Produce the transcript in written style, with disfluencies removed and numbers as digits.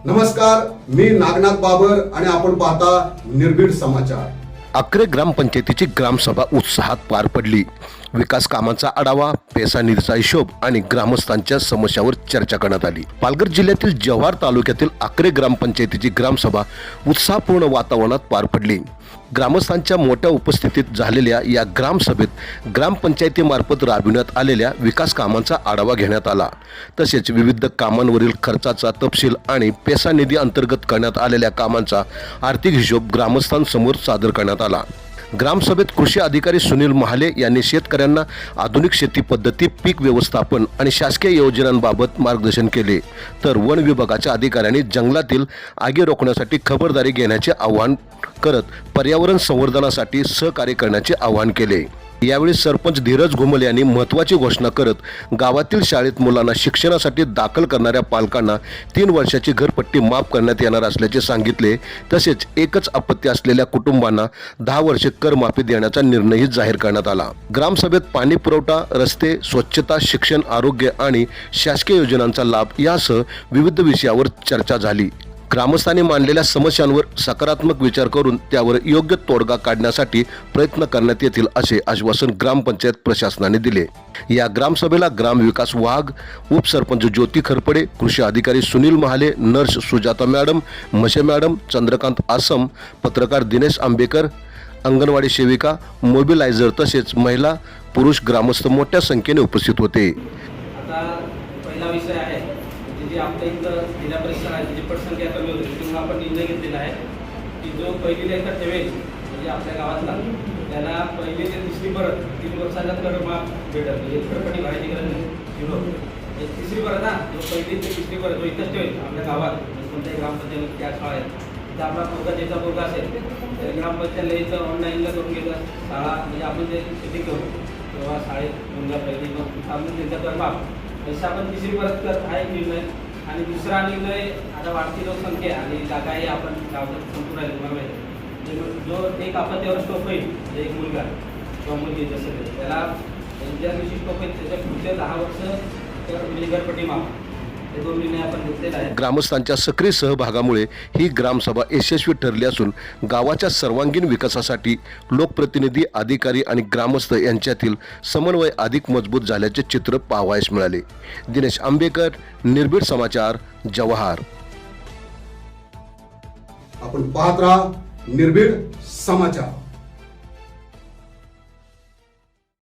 नमस्कार, मी नागनाथ बाबर आणि आपण पाहता निर्भीड समाचार। अक्रे ग्रामपंचायतीची ग्रामसभा उत्साहात पार पडली। विकास कामांचा आढावा, पैसा निधीचा हिशोब आणि ग्रामस्थांच्या समस्यावर चर्चा करण्यात आली। पालघर जिल्ह्यातील जव्हार तालुक्यातील अक्रे ग्रामपंचायतीची ग्रामसभा उत्साहपूर्ण वातावरणात पार पडली। ग्रामस्थांच्या मोठ्या उपस्थितीत झालेल्या या ग्रामसभेत ग्रामपंचायतीमार्फत राबविण्यात आलेल्या विकास कामांचा आढावा घेण्यात आला। तसेच विविध कामांवरील खर्चाचा तपशील आणि पैसा निधी अंतर्गत करण्यात आलेल्या कामांचा आर्थिक हिशोब ग्रामस्थांसमोर सादर करण्यात आला। ग्रामसभेत कृषी अधिकारी सुनील महाले यांनी शेतकऱ्यांना आधुनिक शेती पद्धती, पीक व्यवस्थापन आणि शासकीय योजनांबाबत मार्गदर्शन केले। तर वन विभागाच्या अधिकाऱ्यांनी जंगलातील आगी रोखण्यासाठी खबरदारी घेण्याचे आवाहन करत पर्यावरण संवर्धनासाठी सहकार्य करण्याचे आवाहन केले। यावेळी सरपंच धीरज घुमल यांनी महत्त्वाची घोषणा करत गावातील शाळेत मुलांना शिक्षणासाठी दाखल करणाऱ्या पालकांना 3 वर्षाची घरपट्टी माफ करण्यात येणार असल्याचे सांगितले। तसेच एकच अपत्य असलेल्या कुटुंबांना 10 वर्षे करमाफी देण्याचा निर्णयही जाहीर करण्यात आला। ग्रामसभेत पाणी पुरवठा, रस्ते, स्वच्छता, शिक्षण, आरोग्य आणि शासकीय योजनांचा लाभ यासह विविध विषयावर चर्चा झाली। ग्रामस्थांनी मांडलेल्या समस्यांवर सकारात्मक विचार करून त्यावर योग्य तोडगा काढण्यासाठी प्रयत्न करण्यात येतील असे आश्वासन ग्रामपंचायत प्रशासनाने दिले। या ग्रामसभेला ग्रामविकास वाघ, उपसरपंच ज्योती खरपडे, कृषी अधिकारी Sunil Mahale, nurse Sujata madam, Mashe madam, Chandrakant Asam, पत्रकार दिनेश आंबेकर, अंगणवाडी सेविका, मोबिलायझर तसेच महिला पुरुष ग्रामस्थ मोठ्या संख्येने उपस्थित होते। आता पहिला विषय आहे जे आपल्या इथं जिल्हा परिषद आहे जी पटसंख्या कमी होती तेव्हा आपण निर्णय घेतलेला आहे की जो पहिलीला इथं ठेवेल म्हणजे आपल्या गावातला त्याला पहिली ते तिसरी परत 3 वर्षाचा कर माफ भेटेल, म्हणजे घरपट्टी भरायची गरज नाही। तिसरी परत जो पहिली ते तिसरी परत जो इथंच ठेवेल आपल्या गावात कोणत्याही ग्रामपंचायत त्या शाळा आहेत तर आपला पोरगा ज्याचा पोरगा असेल तर ग्रामपंचायतला इथं ऑनलाईनला करून घेतात शाळा, म्हणजे आपण जे शेती करू तेव्हा शाळेत मुलगा पहिली मग आपण त्यांचा कर माफ जसं आपण तिसरी परत करत आहे निर्णय। आणि दुसरा निर्णय आता वाढती लोकसंख्या आणि जागाही आपण गावात संपूर्ण आहे तुम्हाला माहिती जो एक आपत्तीवर स्टॉप होईल म्हणजे एक मुलगा किंवा मुलगी जसं त्याला ज्या दिवशी स्टॉप होईल त्याच्या पुढच्या 10 वर्ष तर म्हणजे घरपट्टी माफ हे 2 निर्णय आपण घेतलेला आहे। ग्रामस्थांच्या सक्रिय सहभागामुळे ही ग्रामसभा यशस्वी ठरली असून गावाच्या सर्वांगीण विकासासाठी लोकप्रतिनिधी, अधिकारी आणि ग्रामस्थ यांच्यातील समन्वय अधिक मजबूत झाल्याचे चित्र पाहावयास मिळाले। दिनेश आंबेकर, निर्भीड समाचार, जव्हार। आपण पाहत राहा निर्भीड समाचार।